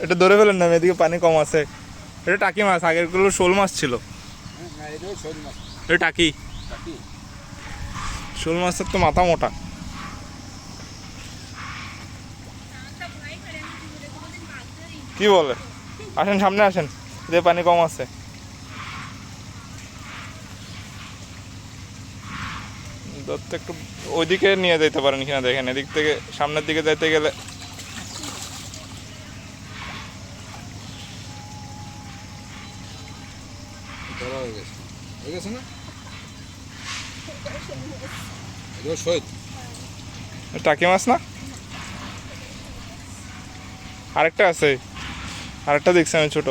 এটা ধরে ফেলেন না, এদিকে পানি কম আছে। এটা টাকি মাছ, আগেরগুলো শোল মাছ ছিল। এটা টাকি। শোল মাছের তো মাথা মোটা। কি বলে? আসেন সামনে আসেন, যে পানি কম আছে। ধরতে একটু ওইদিকে নিয়ে যেতে পারেন কিনা দেখেন, এদিক থেকে সামনের দিকে যাইতে গেলে। টাকি মাছ না, আরেকটা আছে, আরেকটা দেখছি আমি ছোট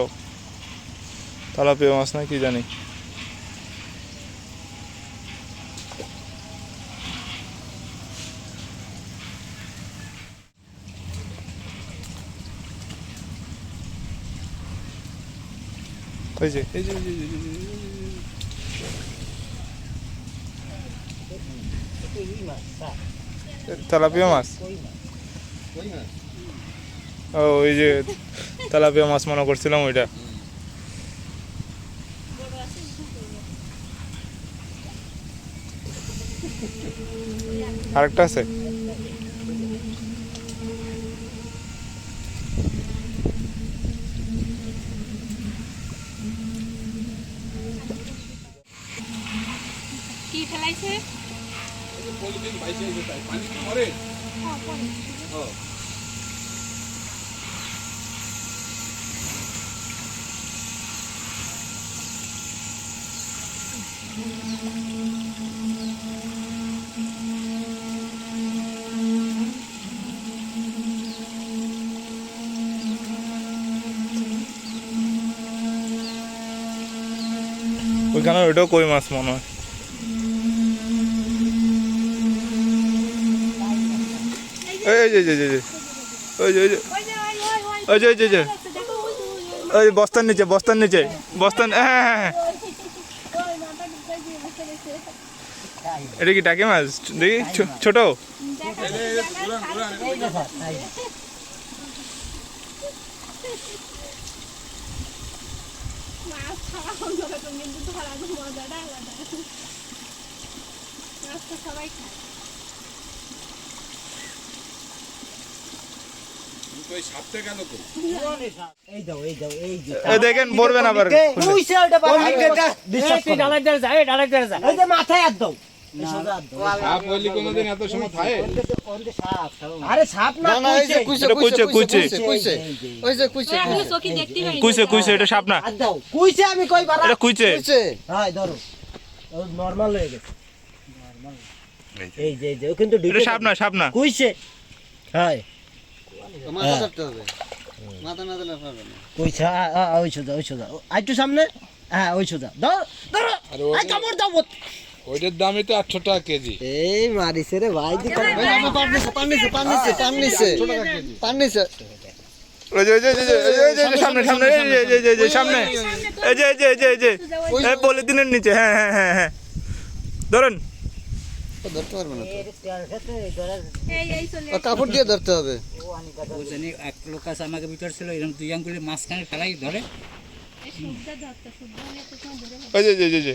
তেলাপিয়া মাছ না কি জানি। ওই যে এই যে তেলাপিয়া মাছ। ও ওই যে তেলাপিয়া মাছ মনে করছিলাম ওইটা। আরেকটা আছে। কি ফেলাইছে? ওইখানে ওইটাও কই মাছ মনে হয়। এই যে ওই যে ওই যে ওই যে ওই বস্তার নিচে, বস্তার নিচে, বস্তার। হ্যাঁ হ্যাঁ হ্যাঁ, এটা কি টাকি মাছ? দেখি ছোট। মাছ খাওয়া অন্যরকম, কিন্তু ধরার মজাটা আলাদা। মাছ তো সবাই খায়। দেখেন পড়বেন আবার। মাথায় আর দাও। আরে সাপ না, কুইছে এটা সাপ না। কুইছে আমি কই বারা, এটা কুইছে। হ্যাঁ ধরো, নরমাল হয়ে গেছে। এই যে কিন্তু এটা সাপ না, সাপ না, কুইছে। হ্যাঁ মাথা ধরতে হবে, মাথা না দিলে পারবে না। কুইছে। ওই সোজা আইটু সামনে। হ্যাঁ ওই সোজা ধরো। আই কামড় দাও। ওইটার দামই তো 800 টাকা কেজি। এই মারিছে রে ভাই, দি করে পানিছে ওই যে সামনে সামনে, এই যে সামনে, এই যে এই পলিথিনের নিচে। হ্যাঁ হ্যাঁ হ্যাঁ হ্যাঁ, ধরেন। ধরতে পারবে না এই চলে তো, কাপড় দিয়ে ধরতে হবে। এক লোক আছে আমাকে ভিতর ছিল, এরকম দুই আঙ্গুলের মাঝখানে ফেলাই ধরে। এই সুবিধা ধরতে, সুবিধা নিয়ে তো তোমার ধরে ওই যে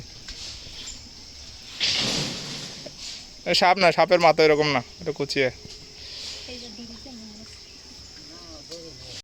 সাপ না, সাপের মাথা এরকম না, এটা কুচিয়ে। এই যে দিদিতে মাছ